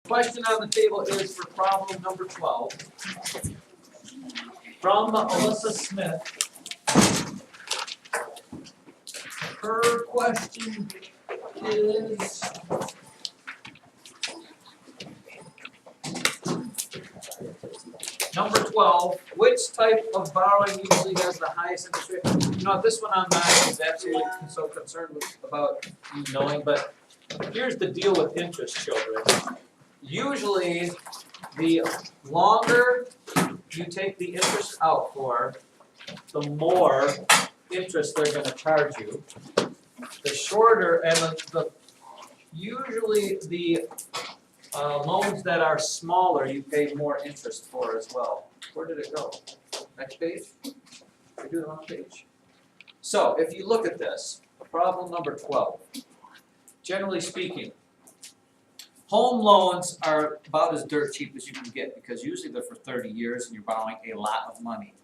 Question on the table is for problem number 12 from Alyssa Smith. Her question is number 12, which type of borrowing usually has the highest interest rate? You know, this one I'm not exactly so concerned about you knowing, but here's the deal with interest, children. Usually, the longer you take the interest out for, the more interest they're going to charge you. The shorter, and usually the loans that are smaller, you pay more interest for as well. Where did it go? Next page? Did I do the wrong page? So, if you look at this, problem number 12. Generally speaking, home loans are about as dirt cheap as you can get because usually they're for 30 years and you're borrowing a lot of money.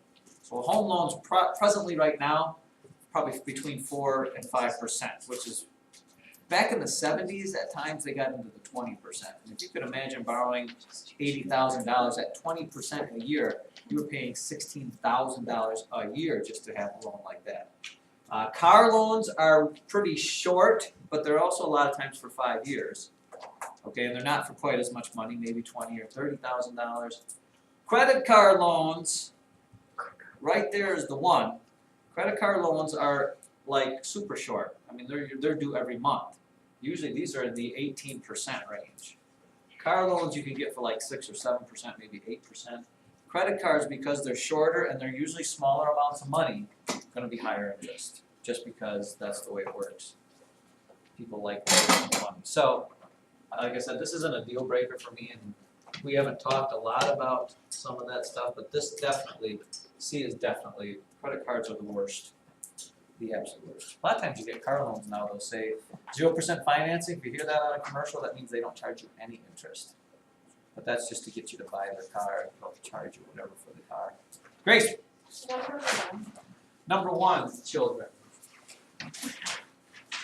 So home loans presently right now, probably between 4 and 5%, which is, back in the 70s, at times they got into the 20%. And if you could imagine borrowing $80,000 at 20% a year, you were paying $16,000 a year just to have a loan like that. Car loans are pretty short, but they're also a lot of times for 5 years. Okay, and they're not for quite as much money, maybe $20,000 or $30,000. Credit card loans, right there is the one. Credit card loans are like super short. I mean, they're due every month. Usually these are in the 18% range. Car loans you can get for like 6 or 7%, maybe 8%. Credit cards, because they're shorter and they're usually smaller amounts of money, going to be higher interest, just because that's the way it works. People like money. So, like I said, this isn't a deal breaker for me, and we haven't talked a lot about some of that stuff, but this definitely, C is definitely, credit cards are the worst, the absolute worst. A lot of times you get car loans now, they'll say 0% financing. If you hear that on a commercial, that means they don't charge you any interest. But that's just to get you to buy their car, and they'll charge you whatever for the car. Grace. Number one, children.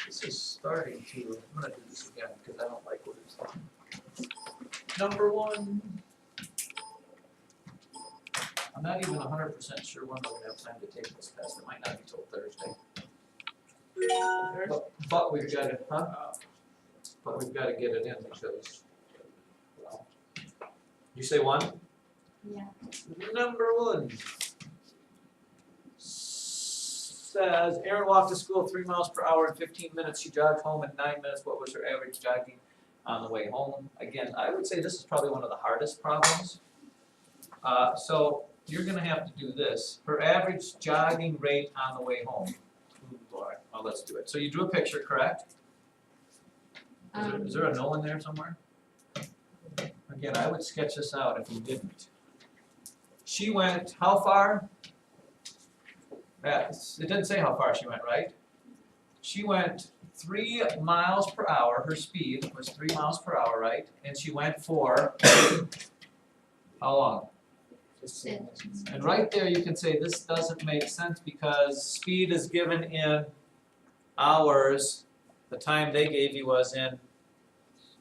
This is starting to, I'm going to do this again because I don't like what it's saying. Number one. I'm not even 100% sure when we're going to have time to take this test. It might not be till Thursday. But we've got to, But we've got to get it in because, well, you say one? Yeah. Number one. Says, Erin walked to school 3 miles per hour in 15 minutes. She jogged home in 9 minutes. What was her average jogging on the way home? Again, I would say this is probably one of the hardest problems. So you're going to have to do this. Her average jogging rate on the way home. Ooh, boy. Well, let's do it. So you drew a picture, correct? Is there a no in there somewhere? Again, I would sketch this out if you didn't. She went how far? It didn't say how far she went, right? She went 3 miles per hour. Her speed was 3 miles per hour, right? And she went for how long? And right there you can say this doesn't make sense because speed is given in hours. The time they gave you was in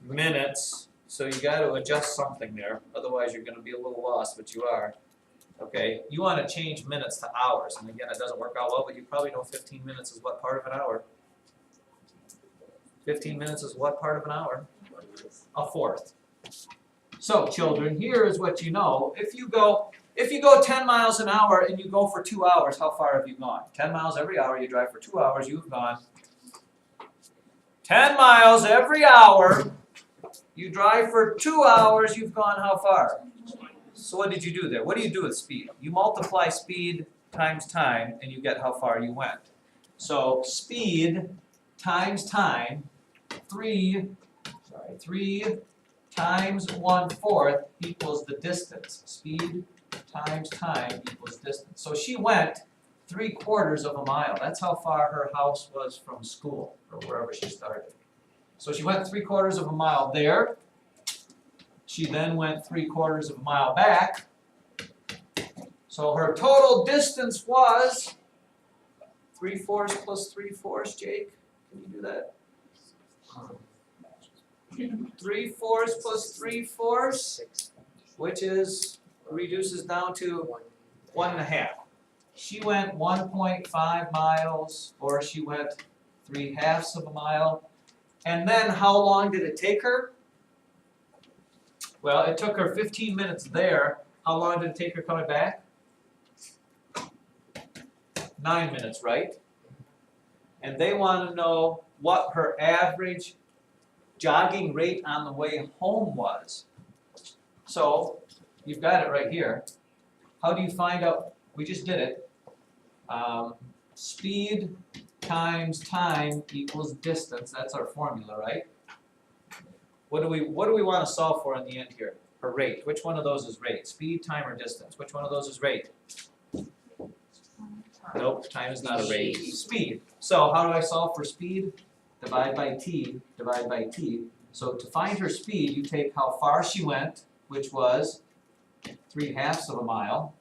minutes. So you got to adjust something there. Otherwise you're going to be a little lost, but you are. Okay, you want to change minutes to hours, and again, it doesn't work out well, but you probably know 15 minutes is what part of an hour? 15 minutes is what part of an hour? A fourth. So, children, here is what you know. If you go 10 miles an hour and you go for 2 hours, how far have you gone? 10 miles every hour, you drive for 2 hours, you've gone 10 miles every hour, you drive for 2 hours, you've gone how far? So what did you do there? What do you do with speed? You multiply speed times time, and you get how far you went. So speed times time, 3 times 1/4 equals the distance. Speed times time equals distance. So she went 3/4 of a mile. That's how far her house was from school, or wherever she started. So she went 3/4 of a mile there. She then went 3/4 of a mile back. So her total distance was 3/4 plus 3/4, Jake. Can you do that? 3/4 plus 3/4, which is, reduces down to 1.5. She went 1.5 miles, or she went 3/2 of a mile. And then how long did it take her? Well, it took her 15 minutes there. How long did it take her coming back? 9 minutes, right? And they want to know what her average jogging rate on the way home was. So, you've got it right here. How do you find out? We just did it. Speed times time equals distance. That's our formula, right? What do we want to solve for in the end here? Her rate. Which one of those is rate? Speed, time, or distance? Which one of those is rate? Nope, time is not a rate. Speed. So how do I solve for speed? Divide by t, divide by t. So to find her speed, you take how far she went, which was 3/2 of a mile.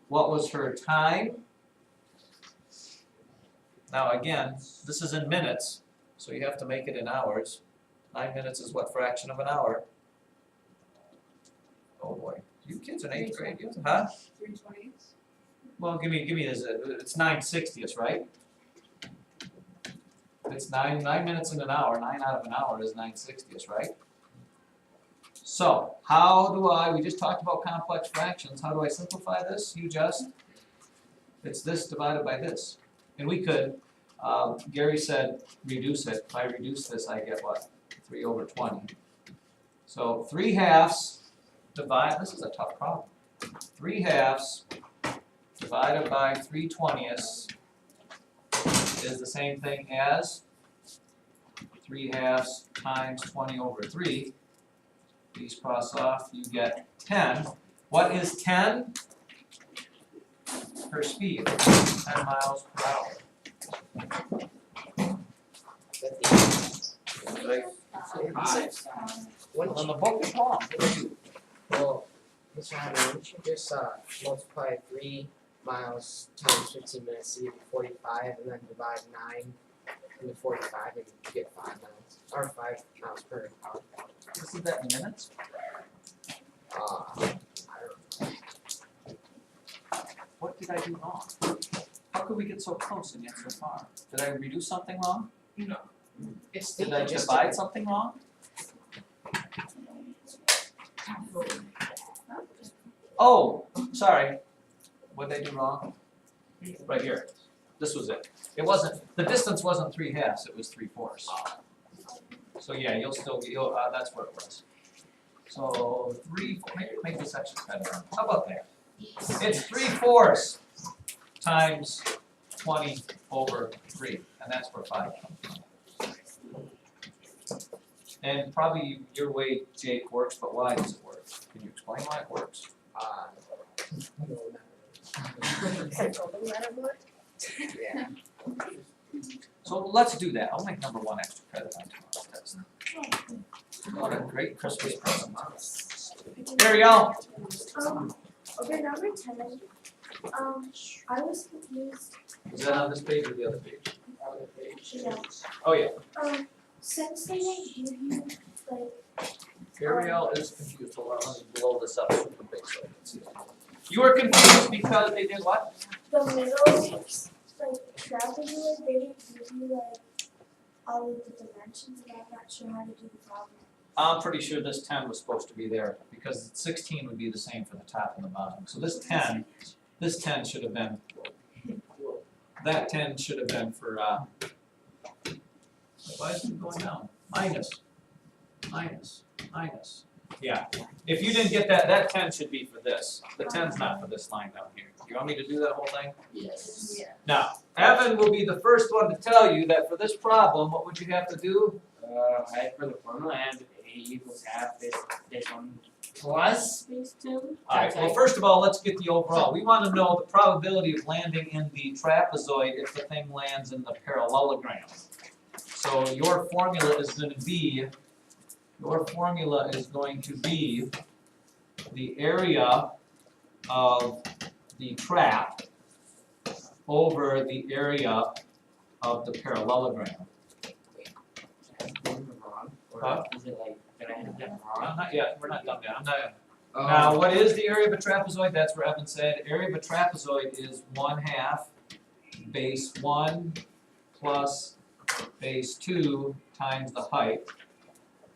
What was her time? Now again, this is in minutes, so you have to make it in hours. 9 minutes is what fraction of an hour? Oh boy, you kids in 8th grade, huh? 3/20. Well, give me this. It's 9/60ths, right? It's 9 minutes in an hour. 9 out of an hour is 9/60ths, right? So how do we just talked about complex fractions. How do I simplify this? It's this divided by this. And we could, Gary said reduce it. If I reduce this, I get what? 3/20. So 3/2 this is a tough problem. 3/2 divided by 3/20 is the same thing as 3/2 times 20/3. These cross off, you get 10. What is 10? Her speed, 10 miles per hour. Right. On the book is wrong. Well, Mr. Hyman, wouldn't you just multiply 3 miles times 15 minutes to get 45, and then divide 9 into 45 and you get 5 miles, or 5 miles per hour? Isn't that in minutes? I don't know. What did I do wrong? How could we get so close and yet so far? Did I reduce something wrong? No. It's Did I divide something wrong? Oh, sorry. What did I do wrong? Right here. This was it. It wasn't, the distance wasn't 3/2, it was 3/4. So yeah, that's what it was. So make this extra better. How about that? It's 3/4 times 20/3, and that's where 5 comes from. And probably your way, Jake, works, but why does it work? Can you explain why it works? Yeah. So let's do that. I'll make number 1 extra credit on tomorrow's test. What a great Christmas present. There we go. Okay, number 10. I was confused. Is that on this page or the other page? Yeah. Oh yeah. Since they didn't give you like Ariel is confused. Hold on, let me blow this up super big so I can see it. You were confused because they did what? the middle like trapezoid, they didn't give you like all of the dimensions, and I'm not sure how to do the problem. I'm pretty sure this 10 was supposed to be there because 16 would be the same for the top and the bottom. So this 10 should have been, that 10 should have been for, why is it going down? Minus. Yeah, if you didn't get that, that 10 should be for this. The 10's not for this line down here. You want me to do that whole thing? Yes. Yeah. Now, Evan will be the first one to tell you that for this problem, what would you have to do? For the formula, I have A equals half this one plus these two. Alright, well first of all, let's get the overall. We want to know the probability of landing in the trapezoid if the thing lands in the parallelogram. So your formula is going to be the area of the trap over the area of the parallelogram. Wrong, or Huh? Is it like, did I have that wrong? Not yet, we're not done yet, I'm not. Oh. Now, what is the area of a trapezoid? That's what Evan said. Area of a trapezoid is 1/2 base 1 plus base 2 times the height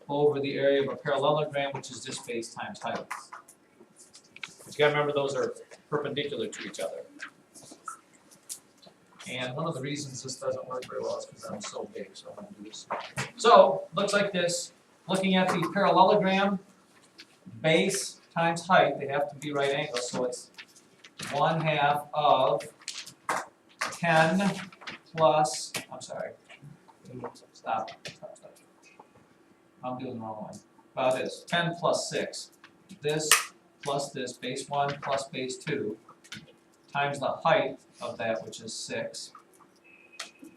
over the area of a parallelogram, which is just base times height. But you gotta remember those are perpendicular to each other. And one of the reasons this doesn't work very well is because I'm so big, so I'm gonna do this. So, looks like this. Looking at the parallelogram, base times height, they have to be right angles, so it's 1/2 of 10 plus, I'm sorry. Stop. I'm doing the wrong one. About this, 10 plus 6. This plus this, base 1 plus base 2, times the height of that, which is 6.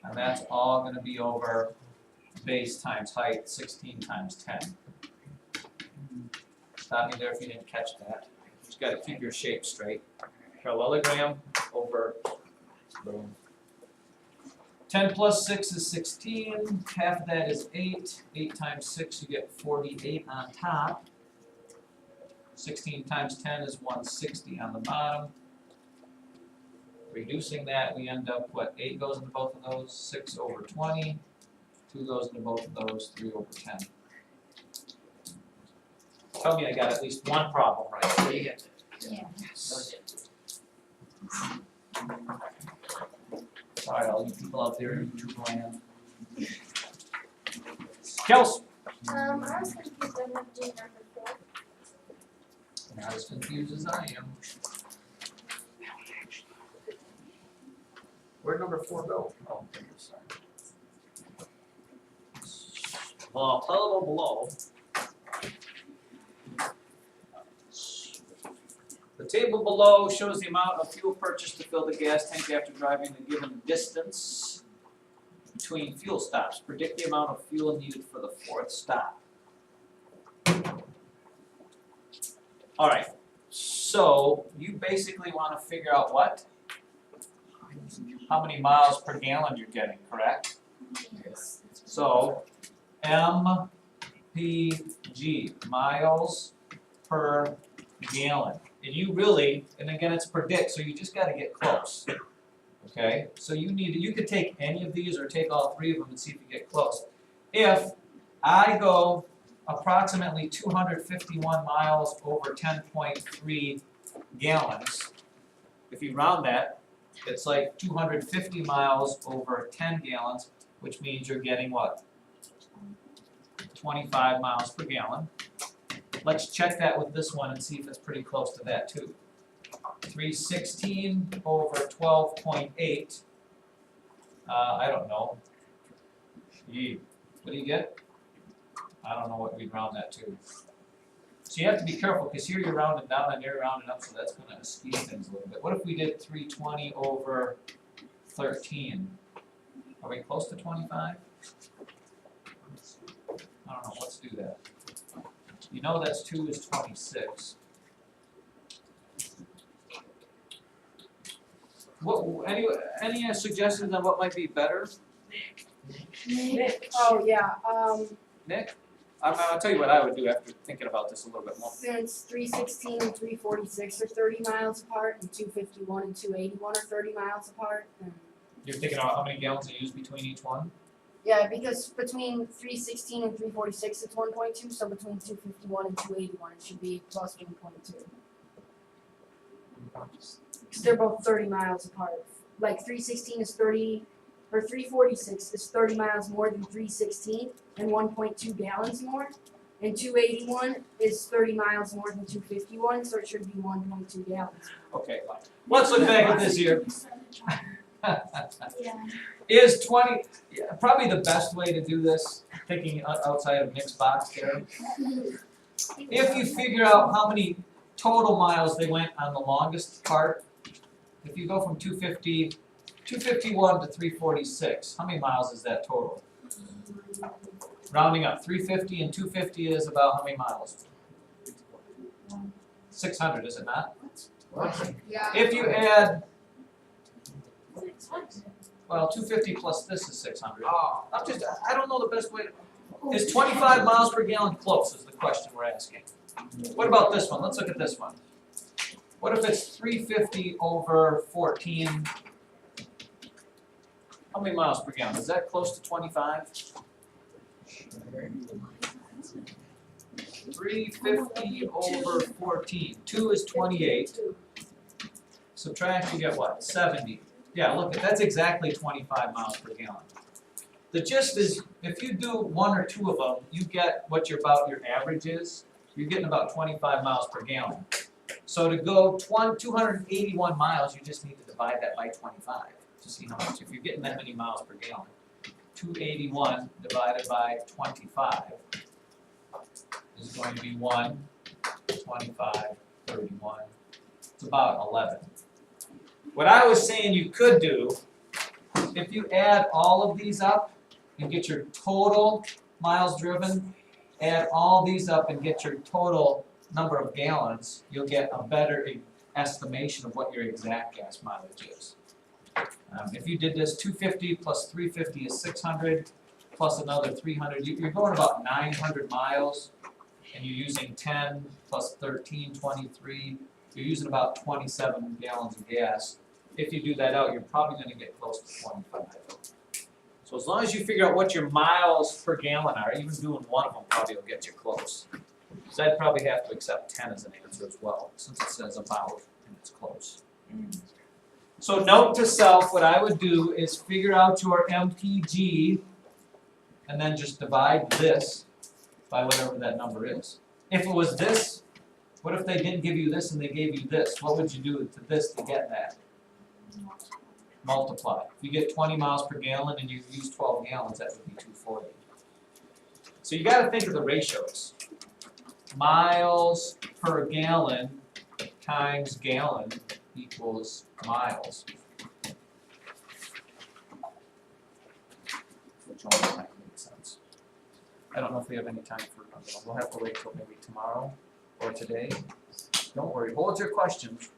And that's all going to be over base times height, 16 times 10. Stop me there if you didn't catch that. You just got to keep your shape straight. Parallelogram over, boom. 10 plus 6 is 16, half of that is 8. 8 times 6, you get 48 on top. 16 times 10 is 160 on the bottom. Reducing that, we end up, what, 8 goes into both of those, 6 over 20, 2 goes into both of those, 3 over 10. Tell me I got at least one problem right. So you get Yeah. Sorry, all you people out there in YouTube land. Kels? I was confused on what doing number 4. Not as confused as I am. Where'd number 4 go? Oh, there it is, sorry. Well, table below. The table below shows the amount of fuel purchased to fill the gas tank after driving the given distance between fuel stops. Predict the amount of fuel needed for the 4th stop. Alright, so you basically want to figure out what? How many miles per gallon you're getting, correct? Yes. So, MPG, miles per gallon. And you really, and again, it's predict, so you just got to get close. Okay? So you could take any of these or take all 3 of them and see if you get close. If I go approximately 251 miles over 10.3 gallons, if you round that, it's like 250 miles over 10 gallons, which means you're getting what? 25 miles per gallon. Let's check that with this one and see if it's pretty close to that too. 316 over 12.8. I don't know. Gee, what do you get? I don't know what we'd round that to. So you have to be careful because here you're rounding down and you're rounding up, so that's going to skew things a little bit. What if we did 320 over 13? Are we close to 25? I don't know. Let's do that. You know that's 2 is 26. What? Any suggestions on what might be better, Nick. Oh, yeah, Nick? I'll tell you what I would do after thinking about this a little bit more. since 316 and 346 are 30 miles apart, and 251 and 281 are 30 miles apart, and You're thinking about how many gallons they use between each one? yeah, because between 316 and 346 it's 1.2, so between 251 and 281 it should be plus 1.2. Because they're both 30 miles apart. Like 316 is 30, or 346 is 30 miles more than 316 and 1.2 gallons more. And 281 is 30 miles more than 251, so it should be 1.2 gallons. Okay, let's look back at this here. Yeah. Is 20, yeah, probably the best way to do this, thinking outside of Nick's box there. If you figure out how many total miles they went on the longest part, if you go from 251 to 346, how many miles is that total? Rounding up, 350 and 250 is about how many miles? 600, is it not? What? Yeah. If you add, well, 250 plus this is 600. Oh. I don't know the best way to, Is 25 miles per gallon close is the question we're asking. What about this one? Let's look at this one. What if it's 350 over 14? How many miles per gallon? Is that close to 25? 350 over 14. 2 is 28. Subtract, you get what? 70. Yeah, look, that's exactly 25 miles per gallon. The gist is, if you do one or two of them, you get what your average is. You're getting about 25 miles per gallon. So to go 281 miles, you just need to divide that by 25 to see how much. If you're getting that many miles per gallon, 281 divided by 25 is going to be 1, 25, 31. It's about 11. What I was saying you could do, if you add all of these up and get your total miles driven, add all these up and get your total number of gallons, you'll get a better estimation of what your exact gas mileage is. If you did this 250 plus 350 is 600 plus another 300, you're going about 900 miles and you're using 10 plus 13, 23, you're using about 27 gallons of gas. If you do that out, you're probably going to get close to 25. So as long as you figure out what your miles per gallon are, even doing one of them probably will get you close. So I'd probably have to accept 10 as an answer as well, since it says about and it's close. So note to self, what I would do is figure out your MPG and then just divide this by whatever that number is. If it was this, what if they didn't give you this and they gave you this? What would you do to this to get that? Multiply. If you get 20 miles per gallon and you use 12 gallons, that would be 240. So you got to think of the ratios. Miles per gallon times gallon equals miles. Which only might make sense. I don't know if we have any time for another one. We'll have to wait till maybe tomorrow or today. Don't worry, hold your questions.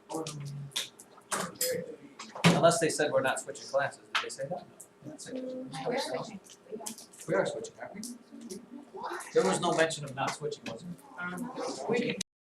Unless they said we're not switching classes. Did they say that? No. We are switching, aren't we? There was no mention of not switching, was there? We can